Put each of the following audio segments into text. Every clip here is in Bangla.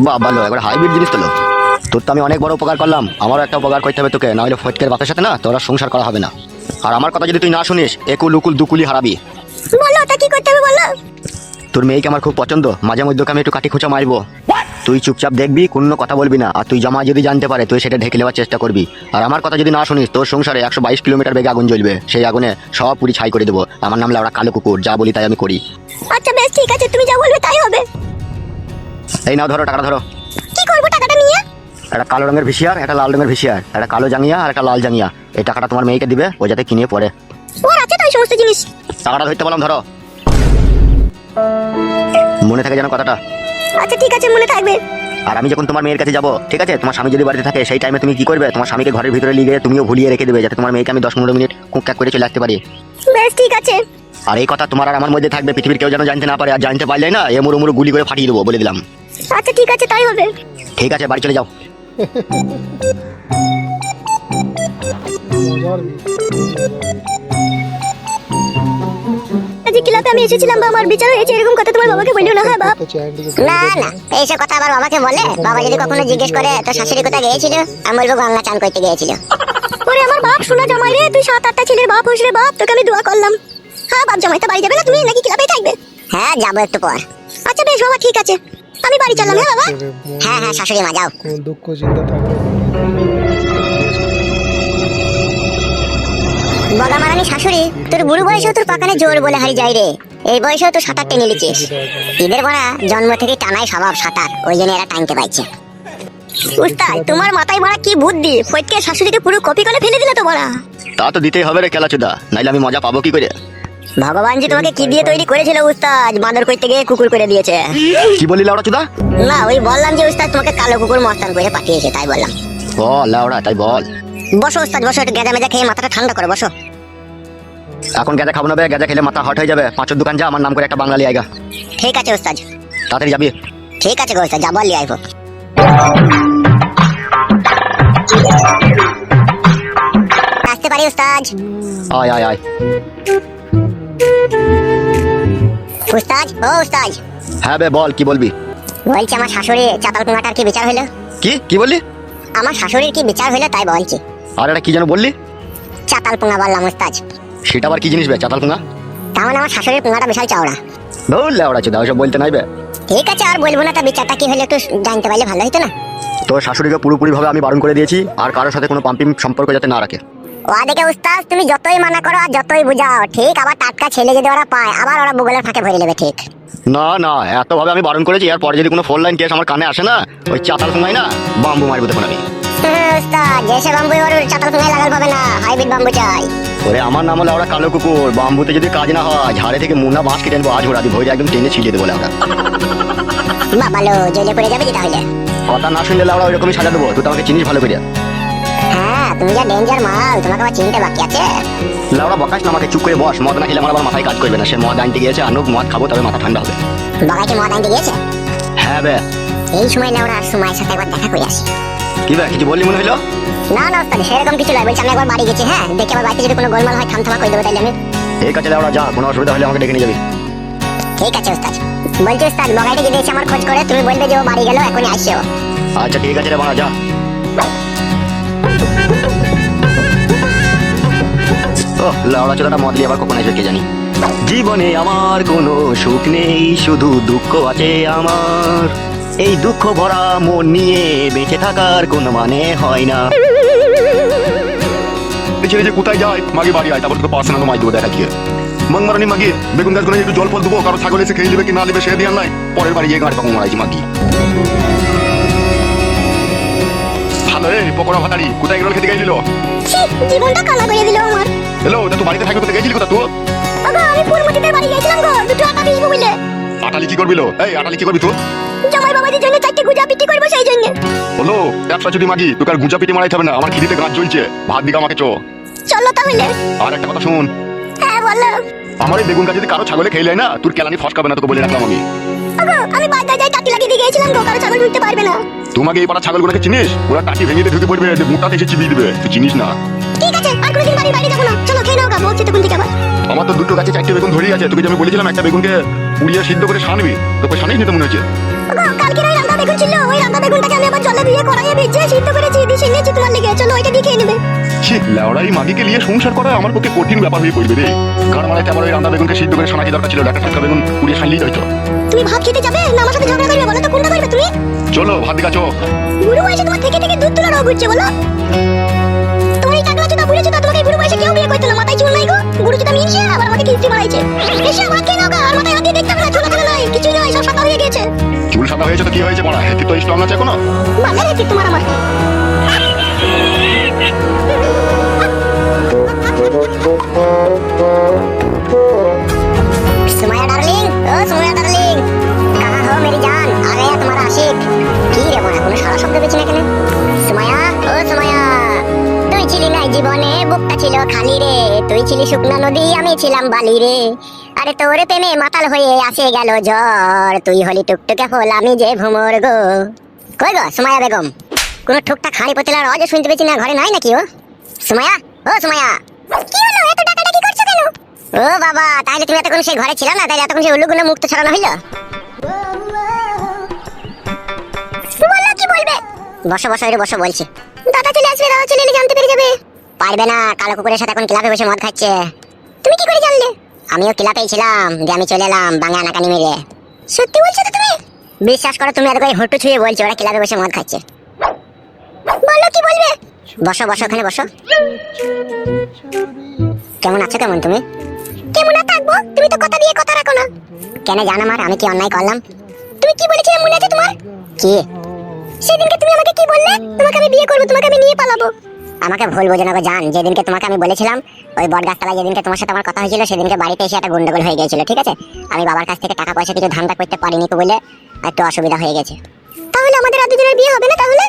বাবা লো একবার হাইব্রিড জিনিস তোলো। তোর তো আমি অনেক বড় উপকার করলাম, আমারও একটা উপকার করতে হবে তোকে, না হলে ফটকের বাপের সাথে না তোরা সংসার করা হবে না। আর আমার কথা যদি তুই না শুনিস একুল উকুল দুকুলি হারাবি। বলো তা কি করতে হবে বলো। তোর মেয়েকে আমার খুব পছন্দ, মাঝে মধ্যে আমি একটু কাটি খোঁচা মারবো, তুই চুপচাপ দেখবি, কোনো কথা বলবি না। আর তুই জামা যদি জানতে পারে তুই সেটা ঢেকে নেওয়ার চেষ্টা করবি। আর আমার কথা যদি না শুনিস তোর সংসারে 122 কিলোমিটার বেগে আগুন জ্বলবে, সেই আগুনে সব পুরি ছাই করে দেবো। আমার নাম লাউড়া কালো কুকুর, যা বলি তাই আমি করি। আচ্ছা বেশ ঠিক আছে, তুমি যা বলবে তাই হবে। এই নাও ধরো, টাকাটা ধরো। কি করবো টাকাটা নিয়ে? একটা কালো রঙের ভিসিয়ার, একটা লাল রঙের ভিসিয়ার, একটা কালো জাঙ্গিয়া আর একটা লাল জাঙ্গিয়া। এই টাকাটা তোমার মেয়েকে দিবে, ও যাতে কিনে পড়ে। ওর আছে তো এই সমস্ত জিনিস। টাকাটা ধরতে বললাম, ধরো। মনে থাকে যেন কথাটা। আচ্ছা ঠিক আছে, মনে থাকবে। আর আমি যখন তোমার মেয়ের কাছে যাবো, ঠিক আছে, তোমার স্বামী যদি বাড়িতে থাকে সেই টাইমে তুমি কি করবে, তোমার স্বামীকে ঘরের ভিতরে লিগে তুমিও ভুলিয়ে রেখে দেবে, যাতে তোমার মেয়েকে আমি 10-15 মিনিট কুক করে চলে আসতে পারি। বেশ ঠিক আছে। আর এই কথা তোমার আর আমার মধ্যে থাকবে, পৃথিবীর কেউ যেন জানতে না পারে। আর জানতে পারলে না এ মুড়ো মুড়ো গুলি করে ফাটিয়ে দেবো, বলে দিলাম। আচ্ছা ঠিক আছে, তাই হবে। ঠিক আছে, বাড়ি চলে যাও। আজ ক্লাবে আমি এসেছিলাম, বা আমার বিচার হয়েছে, এরকম কথা তোমার বাবাকে বলিও না। হ্যাঁ বাপ। না না, এইসব কথা আবার বাবাকে বলে? বাবা যদি কখনো জিজ্ঞেস করে তো শাশুড়ি কোথায় গিয়েছিল, আমি বলবো গঙ্গা চান করতে গিয়েছিল। ওরে আমার বাপ শোনা জামাই রে, তুই 7-8টা ছেলের বাপ হোস রে বাপ, তোকে আমি দোয়া করলাম। হ্যাঁ বাপ জামাই, তো বাড়ি যাবে না তুমি, নাকি ক্লাবেই থাকবে? হ্যাঁ যাবো একটু পর। আচ্ছা বেশ বাবা, ঠিক আছে, আমি বাড়ি চললাম। হ্যাঁ বাবা। হ্যাঁ হ্যাঁ শাশুড়ি মা যাও। কোনো দুঃখ চিন্তা থাকলে বগা মারানি শাশুড়ি, তোর বুড়ো বয়সেও তোর পাকানে জোর বলে হারি যাই রে। এই বয়সেও তো সাঁতার টেনে নিচ্ছিস। এদের বড়া জন্ম থেকে টানাই স্বভাব সাঁতার, ওই জন্য এরা টানতে পারছে। উস্তাদ তোমার মাথায় বড়া কি বুদ্ধি, ফটকে শাশুড়িকে পুরো কপি করে ফেলে দিলে তো বড়া। তা তো দিতেই হবে রে খেলাচুদা, নাইলে আমি মজা পাবো কি করে? ভগবান জি তোমাকে কি দিয়ে তৈরি করেছিল উস্তাদ, বাঁদর করতে গিয়ে কুকুর করে দিয়েছে। কি বলি লাউড়া চুদা? না ওই বললাম যে উস্তাদ তোমাকে কালো কুকুর মস্তান করে পাঠিয়েছে, তাই বললাম। বল লাউড়া, তাই বল। বসো উস্তাদ বসো, একটু গেঁজা মেজা খেয়ে মাথাটা ঠান্ডা করে বসো। এখন গাঁজা খাবো না বে, গাঁজা খেলে মাথা হট হয়ে যাবে। 5 দোকান যা, আমার নাম করে একটা বাঙালি আইগা। ঠিক আছে উস্তাদ। তাড়াতাড়ি যাবি। ঠিক আছে গো উস্তাদ, যাবো আর লিয়ে আইবো। আসতে পারি উস্তাদ? আয় আয় আয়। উস্তাদ ও উস্তাদ, হ্যাঁ বে বল, কি বলবি? বলছি আমার শাশুড়ি চাতাল কুঙাটার কি বিচার হইলো? কি বললি? আমার শাশুড়ির কি বিচার হইলো তাই বলছি। আর এটা কি যেন বললি? চাতাল পুঙা বললাম উস্তাদ। সেটা আবার কি জিনিস বে, চাতাল কুঙা? তার মানে আমার শাশুড়ির পুঙাটা বিশাল চওড়া। বল লাউড়া চুদা, ওসব বলতে নাই বে। ঠিক আছে আর বলবো না, তা বিচারটা কি হলে একটু জানতে পারলে ভালো হতো না? তোর শাশুড়িকে পুরোপুরি ভাবে আমি বারণ করে দিয়েছি, আর কারোর সাথে কোনো পাম্পিং সম্পর্ক যাতে না রাখে। ও দেখে উস্তাদ, তুমি যতই মানা করো আর যতই বুঝাও, ঠিক আবার টাটকা ছেলে যদি ওরা পায় আবার ওরা বুগলের ফাঁকে ভরে নেবে। ঠিক না না, এত ভাবে আমি বারণ করেছি, আর পরে যদি কোনো ফোন লাইন কেস আমার কানে আসে না, ওই চাতাল কুঙাই না বাম্বু মারবো তখন আমি। উস্তাদ যেসে বাম্বু ওর চাতাল পুঙায় লাগাল পাবে না, হাইব্রিড বাম্বু চাই। ওরে আমার নাম হলো ওরা কালো কুকুর, বাম্বুতে যদি কাজ না হয় ঝাড়ে থেকে মুন্না বাঁশ কেটে আনবো, আজ ওরা ভরে একদম টেনে ছিলিয়ে দেবো লাউড়া। বাবালো জেলে পড়ে যাবে কি তাহলে? কথা না শুনলে লাউড়া ওইরকমই সাজা দেবো, তুই তো আমাকে চিনিস ভালো করে। হ্যাঁ তুমি যা ডেঞ্জার মাল, তোমাকে আবার চিনতে বাকি আছে। লাউড়া বকাস না আমাকে, চুপ করে বস। মদ না খেলে আমার আবার মাথায় কাজ করবে না। সে মদ আনতে গিয়েছে, আনুক, মদ খাবো তবে মাথা ঠান্ডা হবে। বাগাইকে মদ আনতে গিয়েছে? হ্যাঁ বে। এই সময় লেওড়া আর সময়ের সাথে একবার দেখা করে আসি। কি বে, কিছু বললি মনে হইলো? না না ওস্তাদ সেরকম কিছু নয়, বলছি আমি একবার বাড়ি গেছি। হ্যাঁ দেখে আবার বাড়িতে যদি কোনো গোলমাল হয় থামথামা করে দেবো, তাইলে আমি। ঠিক আছে লাউড়া যা, কোনো অসুবিধা হলে আমাকে ডেকে নিয়ে যাবি। ঠিক আছে ওস্তাদ। বলছি ওস্তাদ বগাইতে যদি এসে আমার খোঁজ করে তুমি বলবে যে ও বাড়ি গেল, এখনই আসছে ও। আচ্ছা ঠিক আছে রে বাড়া, যা। ও লাউড়া চোদাটা মদ নিয়ে আবার কখন আসবে কে জানি। জীবনে আমার কোনো সুখ নেই, শুধু দুঃখ আছে আমার। এই দুঃখ ভরা মন নিয়ে বেঁচে থাকার কোনো মানে হয় না। ছেলে যে কোথায় যায়, মাগে বাড়ি আয়, তারপর তোকে পার্সোনাল মাই দেবো দেখা গিয়ে। মাংমারানি মাগি বেগুন গাছ একটু জল ফল দেবো, কারো ছাগল এসে খেয়ে নেবে কি না নেবে সে দিয়ে নাই। পরের বাড়ি গিয়ে গাড়ি পাকো মারাইছি মাগি। হ্যালো রে পকোড়া ভাতারি, কোথায় গেল খেতে গেছিল? ছি, জীবনটা কালা করে দিল আমার। হ্যালো তা তুই বাড়িতে থাকবে, কোথায় গেছিলি কোথা তুই? আগো আমি ফুলমতিদের বাড়ি গেছিলাম গো, দুটো আটা বিলবো বলে। আটালি কি করবি লো? এই আটালি কি করবি তুই? জামাই বাবাদের জন্য 4টে গুজা পিটি করবো, সেই জন্য। বলো ব্যবসা যদি মাগি তোকে আর গুঁজা পিটি মারাইতে হবে না, আমার খিদিতে গাছ জ্বলছে, ভাত দিকে আমাকে চো। চলো তাহলে। আর একটা কথা শুন, হ্যাঁ বলো। আমার এই বেগুন গাছ যদি কারো ছাগলে খেয়ে নেয় না, তোর কেলানি ফসকাবে না, তোকে বলে রাখলাম আমি। আগো আমি বাজারে যাই টাকি লাগিয়ে দিয়ে গেছিলাম গো, কারো ছাগল ঢুকতে পারবে না। তোমাকে এই পাড়া ছাগলগুলোকে চিনিস? ওরা টাটি ভেঙে দিয়ে ঢুকে পড়বে, যে মুটাতে এসে চিবিয়ে দিবে, তুই চিনিস না। ঠিক আছে আর কোনোদিন বাড়ির বাইরে যাবো না, চলো খেয়ে নাও গা, বলছি তখন থেকে আবার। আমার তো দুটো গাছে 4টে বেগুন ধরেই আছে, তোকে যে আমি বলেছিলাম একটা বেগুনকে পুড়িয়ে সিদ্ধ করে সানবি, তোকে সানিস নিতে মনে হচ্ছে। ওগো, কালকের ওই রান্না বেগুন ছিল, ওই রান্না বেগুনটাকে আমি আবার জলে দিয়ে কড়াইয়ে ভেজে সিদ্ধ করেছি, দিয়ে নিয়েছি তোমার লেগে। চলো ওইটা দিয়ে খেয়ে নেবে। ছি, লেওড়াই মাগিকে নিয়ে সংসার করা আমার পক্ষে কঠিন ব্যাপার হয়ে পড়বে রে। কারণ মানে আমার ওই রান্না বেগুনকে সিদ্ধ করে সানাকি দরকার ছিল, একটা টাটকা বেগুন পুড়িয়ে সানলেই হয়তো। তুমি ভাত খেতে যাবে না আমার সাথে ঝগড়া করবে? বলো তো কোনটা করবে তুমি? চলো ভাত দিকা চো। বুড়ো বয়সে তোমার থেকে থেকে দুধ তোলা রোগ হচ্ছে, বলো। তোমার এই টাকলা চোদা বুড়ো চোদা তোমাকে এই বুড়ো বয়সে কেউ বিয়ে করতো না। মাথায় চুল নাই গো, বুড়ো চোদা মিনছে আবার আমাকে কিস্তি মারাইছে। এসে ভাত খেয়ে নাও গো, আর মাথায় হাত দিয়ে দেখতে হবে না, চুল এখানে নাই, কিছুই নয়, সব সাদা হয়ে গেছে। চুল সাদা হয়েছে তো কি হয়েছে বড়া, হেতি তো স্ট্রং আছে এখনো। বাজারে হেতি তোমার আমার। सुमाया डार्लिंग, ओ सुमाया डार्लिंग, कहाँ हो मेरी जान? आ गया तुम्हारा आशिक। কি রে মনে কোনো সারা শব্দ পেছি না এখানে। সুমায়া, ও সুমায়া, তুই ছিলি না জীবনে, বুকটা ছিল খালি রে। তুই ছিলি শুকনা নদী, আমি ছিলাম বালি রে। আরে তোর প্রেমে মাতাল হয়ে আসে গেল জ্বর। তুই হলি টুকটুকে ফুল, আমি যে ভুমর গো। কই গো সুমায়া বেগম? কোনো ঠুকটাক হাঁড়ি পতেলার আওয়াজও শুনতে পেছি না, ঘরে নাই নাকি ও? সুমায়া, ও সুমায়া, কি হলো এত ডাকাডাকি করছো কেন? ও বাবা, তাহলে তুমি এতক্ষণ সেই ঘরে ছিল না? তাহলে এতক্ষণ সেই উল্লুগুলো মুক্ত ছড়ানো হইল? বলো কি বলবে? বসো বসো, এর বসো বলছি। দাদা চলে আসবে, দাদা চলে এলে জানতে পেরে যাবে। পারবে না, কালো কুকুরের সাথে এখন ক্লাবে বসে মদ খাচ্ছে। তুমি কি করে জানলে? আমিও ক্লাবেই ছিলাম, দিয়ে আমি চলে এলাম বাংলা নাকানি মেরে। সত্যি বলছো তো তুমি? বিশ্বাস করো, তুমি এত হটু ছুঁয়ে বলছো ওরা ক্লাবে বসে মদ খাচ্ছে। বলো কি বলবে? বসো বসো, ওখানে বসো। কেমন আছো কেমন তুমি? কেমন আর থাকবো, তুমি তো কথা দিয়ে কথা রাখো না। কেন জান আমার, আমি কি অন্যায় করলাম? তুমি কি বলেছিলে মনে আছে তোমার? কি? সেদিনকে তুমি আমাকে কি বললে? তোমাকে আমি বিয়ে করব, তোমাকে আমি নিয়ে পালাবো। আমাকে ভুল বোঝো না গো জান, যেদিনকে তোমাকে আমি বলেছিলাম ওই বটগাছতলায় যেদিনকে তোমার সাথে আমার কথা হয়েছিল, সেদিনকে বাড়িতে এসে একটা গন্ডগোল হয়ে গিয়েছিল, ঠিক আছে? আমি বাবার কাছ থেকে টাকা পয়সা কিছু ধান্দা করতে পারিনি তো বলে একটু অসুবিধা হয়ে গেছে। তাহলে আমাদের আর দুজনের বিয়ে হবে না? তাহলে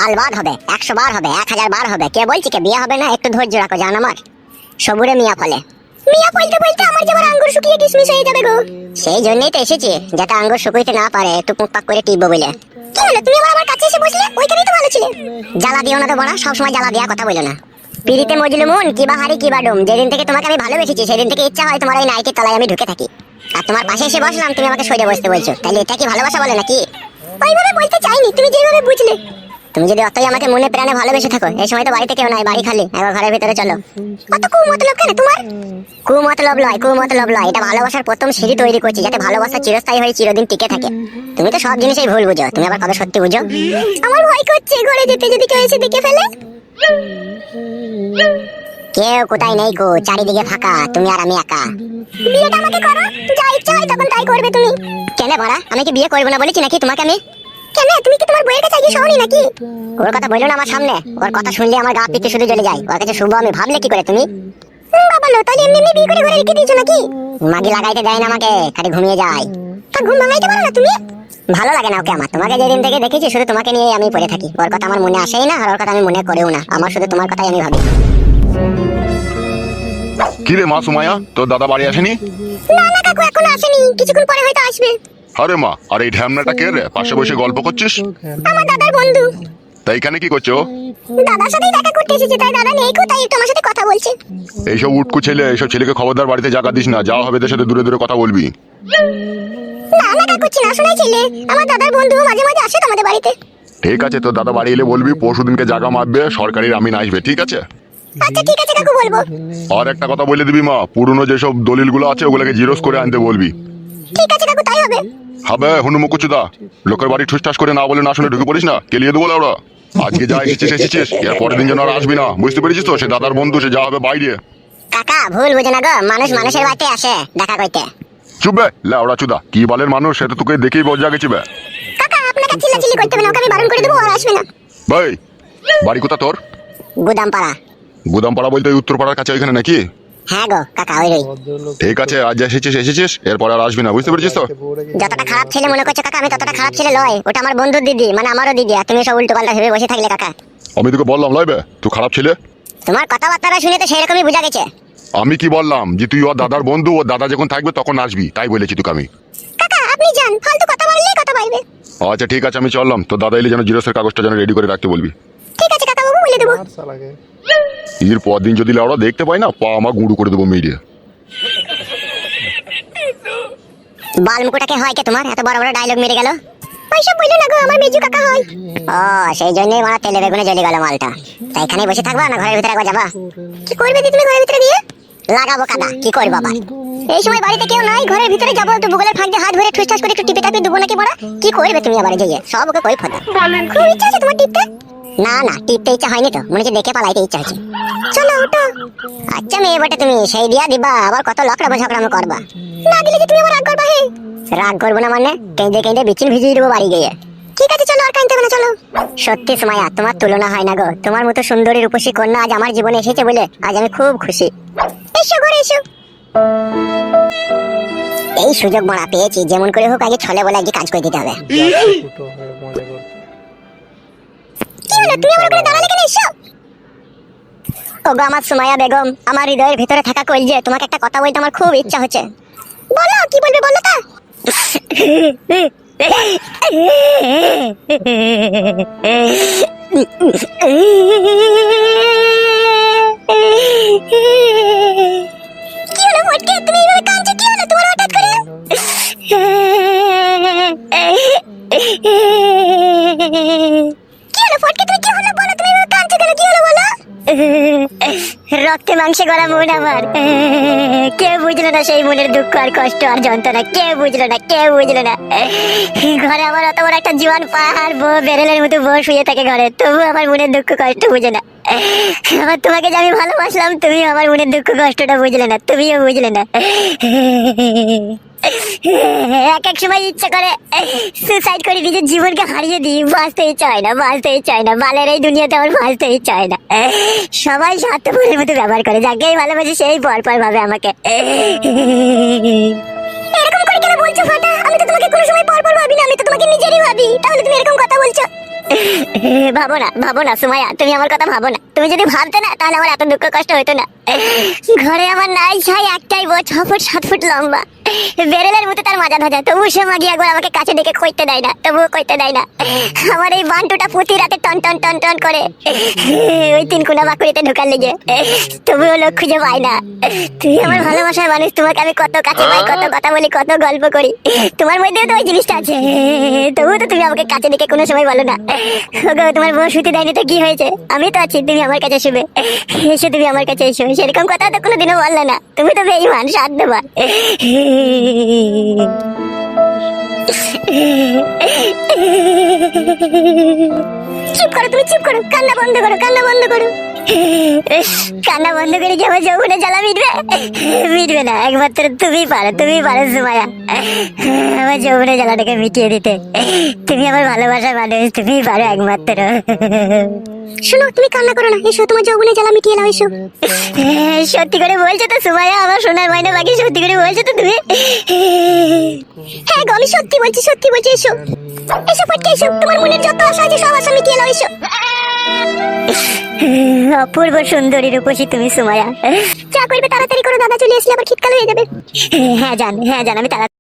আলবাদ হবে, 100 বার হবে, 1000 বার হবে। কে বলছি কে বিয়ে হবে না? একটু ধৈর্য রাখো জান আমার। সবুরে মিয়া ফলে। মিয়া বলতে বলতে আমার যেবার আঙ্গুর শুকিয়ে কিশমিশ হয়ে যাবে গো। সেই জন্যই তো এসেছি, যাতে আঙ্গুর শুকাইতে না পারে, একটু পুকপাক করে টিপবো বলে। কি হলো, তুমি আবার আমার কাছে এসে বসলে? ওইখানেই তো ভালো ছিলে। জ্বালা দিও না তো বড়া, সবসময় জ্বালা দেওয়া কথা বলো না। পিড়িতে মজলু মন কিবা হারি কিবা ডুম। যেদিন থেকে তোমাকে আমি ভালোবেসেছি সেদিন থেকে ইচ্ছা হয় তোমার ওই নাইটির তলায় আমি ঢুকে থাকি। আর তোমার পাশে এসে বসলাম, তুমি আমাকে সরে বসতে বলছো। তাহলে এটা কি ভালোবাসা বলে নাকি? ওইভাবে বলতে চাইনি, তুমি যেভাবে বুঝলে। তুমি যদি অতই আমাকে মনে প্রাণে ভালোবেসে থাকো, এই সময় তো বাড়িতে কেউ নাই, বাড়ি খালি, একবার ঘরের ভিতরে চলো। কত কুমতলব কেন তোমার? কুমতলব লয়, কুমতলব লয়, এটা ভালোবাসার প্রথম সিঁড়ি তৈরি করছি, যাতে ভালোবাসা চিরস্থায়ী হয়ে চিরদিন টিকে থাকে। তুমি তো সব জিনিসই ভুল বুঝো, তুমি আবার কবে সত্যি বুঝো? আমার ভয় করছে ঘরে যেতে, যদি কেউ এসে দেখে ফেলে। কেউ কোথায় নেই গো, চারিদিকে ফাঁকা, তুমি আর আমি একা। বিয়েটা আমাকে করো, যা ইচ্ছা হয় তখন তাই করবে তুমি। কেন বড়া, আমি কি বিয়ে করবো না বলেছি নাকি তোমাকে আমি? কেন, তুমি কি তোমার বইয়ের কাছে গিয়ে শোনি নাকি? ওর কথা বললো না আমার সামনে, ওর কথা শুনলে আমার গা পিত্তে শুধু জ্বলে যায়। ওর কাছে শুভ আমি ভাবলে কি করে তুমি? বাবা লো, তাহলে এমনি এমনি বিয়ে করে ঘরে রেখে দিয়েছো নাকি? মাগি লাগাইতে দেয় না আমাকে, খালি ঘুমিয়ে যায়। তা ঘুম ভাঙাইতে পারো না তুমি? ভালো লাগে না ওকে আমার। তোমাকে যেদিন থেকে দেখেছি শুধু তোমাকে নিয়ে আমি পড়ে থাকি। ওর কথা আমার মনে আসেই না, আর ওর কথা আমি মনে করেও না। আমার শুধু তোমার কথাই আমি ভাবি। কি রে মা সুমায়া, তোর দাদা বাড়ি আসেনি? না না কাকু, এখনো আসেনি, কিছুক্ষণ পরে হয়তো আসবে। আরে মা, আর এই ঢ্যামনাটা কে রে, পাশে বসে গল্প করছিস? আমার দাদার বন্ধু। তাই এখানে কি করছো? দাদার সাথেই দেখা করতে এসেছে, তাই দাদা নেই কো, তাই একটু আমার সাথে কথা বলছে। এইসব উটকু ছেলে, এইসব ছেলেকে খবরদার বাড়িতে জায়গা দিস না, যাওয়া হবে এদের সাথে দূরে দূরে কথা বলবি। না না কাকু, চিনা শোনাই ছেলে, আমার দাদার বন্ধু, মাঝে মাঝে আসে তো আমাদের বাড়িতে। ঠিক আছে, তোর দাদা বাড়ি এলে বলবি পরশুদিনকে জায়গা মাপবে, সরকারি আমিন আসবে, ঠিক আছে? আচ্ছা ঠিক আছে কাকু, বলবো। আর একটা কথা বলে দিবি মা, পুরনো যেসব দলিলগুলো আছে ওগুলোকে জিরোস করে আনতে বলবি। ঠিক আছে কাকু, তাই হবে। হবে হনুমুকুচুদা, লোকের বাড়ি ঠুসঠাস করে না বলে না শুনে ঢুকে পড়িস না, কেলিয়ে দেবো ওরা। আজকে যা এসেছিস এসেছিস, এর পরের দিন যেন আর আসবি না, বুঝতে পেরেছিস তো? সে দাদার বন্ধু, সে যা হবে বাইরে। কাকা ভুল বুঝে না গো, মানুষ মানুষের বাড়িতে আসে দেখা করতে। চুপবে লাউড়া চুদা, কি বালের মানুষ, সেটা তোকে দেখেই বোঝা গেছে বে। কাকা আপনাকে চিল্লাচিল্লি করতে হবে না, ওকে আমি বারণ করে দেবো, আর আসবে না। ভাই বাড়ি কোথা তোর? গুদামপাড়া। গুদামপাড়া বলতে ওই উত্তরপাড়ার কাছে ওইখানে নাকি? হ্যাঁ গো কাকা, ওই রই। ঠিক আছে, আজ এসেছিস এসেছিস, এরপর আর আসবি না, বুঝতে পেরেছিস তো? যতটা খারাপ ছেলে মনে করছো কাকা, আমি ততটা খারাপ ছেলে লয়। ওটা আমার বন্ধুর দিদি, মানে আমারও দিদি। আর তুমি সব উল্টো পাল্টা ভেবে বসে থাকলে কাকা। আমি তোকে বললাম লয়বে তুই খারাপ ছেলে? তোমার কথাবার্তা শুনে তো সেরকমই বোঝা গেছে। আমি কি বললাম যে তুই ওর দাদার বন্ধু, ওর দাদা যখন থাকবে তখন আসবি, তাই বলেছি তোকে আমি। কাকা আপনি যান, ফালতু কথা বললেই কথা বাইবে। আচ্ছা ঠিক আছে, আমি চললাম। তোর দাদা এলে যেন জিরোসের কাগজটা যেন রেডি করে রাখতে বলবি। ঠিক আছে কাকা বাবু, বলে দেবো। এর পর দিন যদি লাউড়া দেখতে পাই না, পা আমার গুঁড়ো করে দেবো মেয়েরিয়া। বালমুকুটাকে হয় কে তোমার এত বড় বড় ডায়লগ মেরে গেল? ওইসব বললো না গো, আমার মেজু কাকা হয়। ও সেই জন্যই মারা তেলে বেগুনে জ্বলে গেল মালটা। তাই এখানেই বসে থাকবা না ঘরের ভিতরে একবার যাবা? কি করবে দি তুমি ঘরের ভিতরে গিয়ে? লাগাবো কাদা, কি করবো আবার? এই সময় বাড়িতে কেউ নাই, ঘরের ভিতরে যাবো তো বুগলের ফাঁক দিয়ে হাত ধরে ঠুসঠাস করে একটু টিপে টাপে দেবো নাকি বড়া? কি করবে তুমি আবার গিয়ে? সব ওকে কই ফোদা। খুব ইচ্ছা আছে তোমার টিপতে? না না, টিপতে ইচ্ছা হয়নি তো, মনে হচ্ছে দেখে পালাইতে ইচ্ছা হচ্ছে। চলো ওঠো। আচ্ছা মেয়ে বটে তুমি, সেই দিয়া দিবা আবার কত লকড়া ঝগড়ামো করবা। না দিলে কি তুমি আবার রাগ করবা? হে রাগ করবো না মানে কেঁদে কেঁদে বিচিন ভিজিয়ে দেবো বাড়ি গিয়ে। ঠিক আছে চলো, আর কাঁদতে হবে না, চলো। সত্যি সুমাইয়া, তোমার তুলনা হয় না গো। তোমার মতো সুন্দরী রূপসী কন্যা আজ আমার জীবনে এসেছে বলে আজ আমি খুব খুশি। এসো ঘরে এসো। এই সুযোগ মারা পেয়েছি, যেমন করে হোক আগে ছলে বলে আজকে কাজ করে দিতে হবে। কি হলো, তুমি আমার করে দাঁড়ালে কেন? এসো। ওগো আমার সুমাইয়া বেগম, আমার হৃদয়ের ভিতরে থাকা কলজে, তোমাকে একটা কথা বলতে আমার খুব ইচ্ছা হচ্ছে। বলো, কি বলবে বলো তা। কি হলো ফটকে, তুমি এইভাবে কাঁদছো? কি হলো তোমার হঠাৎ করে? কি হলো ফটকে, তুমি কি হলো বলো? তুমি এইভাবে কাঁদছো কেন? কি হলো বলো? রক্তে মাংসে গড়া মন আমার, কেউ বুঝলো না সেই মনের দুঃখ আর কষ্ট আর যন্ত্রণা। কেউ বুঝলো না, কেউ বুঝলো না। ঘরে আমার অত বড় একটা জোয়ান পাহাড় বউ, বেরেলের মতো বউ শুয়ে থাকে ঘরে, তবু আমার মনের দুঃখ কষ্ট বুঝে না। আবার তোমাকে যে আমি ভালোবাসলাম, তুমি আমার মনের দুঃখ কষ্টটা বুঝলে না, তুমিও বুঝলে না। এক এক সময় ইচ্ছা করে সুসাইড করে নিজের জীবনকে হারিয়ে দিই। বাঁচতে ইচ্ছা হয় না, বাঁচতে ইচ্ছা হয় না। বালের এই দুনিয়াতে আমার বাঁচতে ইচ্ছা হয় না। সবাই স্বার্থপরের মতো ব্যবহার করে, যাকেই ভালোবাসে সেই পরপর ভাবে আমাকে। এরকম করে কেন বলছো ফাটা? আমি তো তোমাকে কোনো সময় পরপর ভাবি না, আমি তো তোমাকে নিজেরই ভাবি। তাহলে তুমি এরকম কথা বলছো? ভাবো না, ভাবো না সুমাইয়া, তুমি আমার কথা ভাবো না। তুমি যদি ভাবতে না তাহলে আমার এত দুঃখ কষ্ট হতো না। ঘরে আমার নাই ছাই একটাই বউ, 6 ফুট 7 ফুট লম্বা, বেরেলের মতো তার মাজা ধাজা, তবু সে মাগি একবার আমাকে কাছে ডেকে কইতে দেয় না, তবুও কইতে দেয় না। আমার এই বান্টুটা প্রতি রাতে টন টন টন টন করে ওই 3 কোনা বাকুড়িতে ঢোকার লেগে, তবুও লোক খুঁজে পাই না। তুমি আমার ভালোবাসার মানুষ, তোমাকে আমি কত কাছে পাই, কত কথা বলি, কত গল্প করি। তোমার মধ্যেও তো ওই জিনিসটা আছে, তবুও তো তুমি আমাকে কাছে ডেকে কোনো সময় বলো না। তোমার বউ শুতে দেয়নি তো কি হয়েছে? আমি তো আছি, তুমি আমার কাছে শুবে। এসো, তুমি আমার কাছে এসো। সেরকম কথা তো কোনোদিনও বললে না, তুমি তো বেঈমান সাধ্যবান। চুপ করো, তুমি চুপ করো, কান্না বন্ধ করো, কান্না বন্ধ করো। কান্না বন্ধ করে কি আমার যৌবনে জ্বালা মিটবে? মিটবে না, একমাত্র তুমি পারো, তুমি পারো সুমাইয়া আমার যৌবনে জ্বালাটাকে মিটিয়ে দিতে। তুমি আমার ভালোবাসার মানুষ, তুমি পারো একমাত্র। শোনো, তুমি কান্না করো না, এসো তোমার যৌবনে জ্বালা মিটিয়ে নাও, এসো। সত্যি করে বলছো তো সুমাইয়া, আমার সোনার ময়না বাকি? সত্যি করে বলছো তো তুমি? হ্যাঁ গো, আমি সত্যি বলছি, সত্যি বলছি। এসো এসো ফটকে, এসো। তোমার মনের যত আশা আছে সব আশা মিটিয়ে নাও, এসো। অপূর্ব সুন্দরী রূপসী তুমি সুমাইয়া। যা করবে তাড়াতাড়ি করো, দাদা চলে আসলে আবার শীতকাল হয়ে যাবে। হ্যাঁ জান, হ্যাঁ জান, আমি তাড়াতাড়ি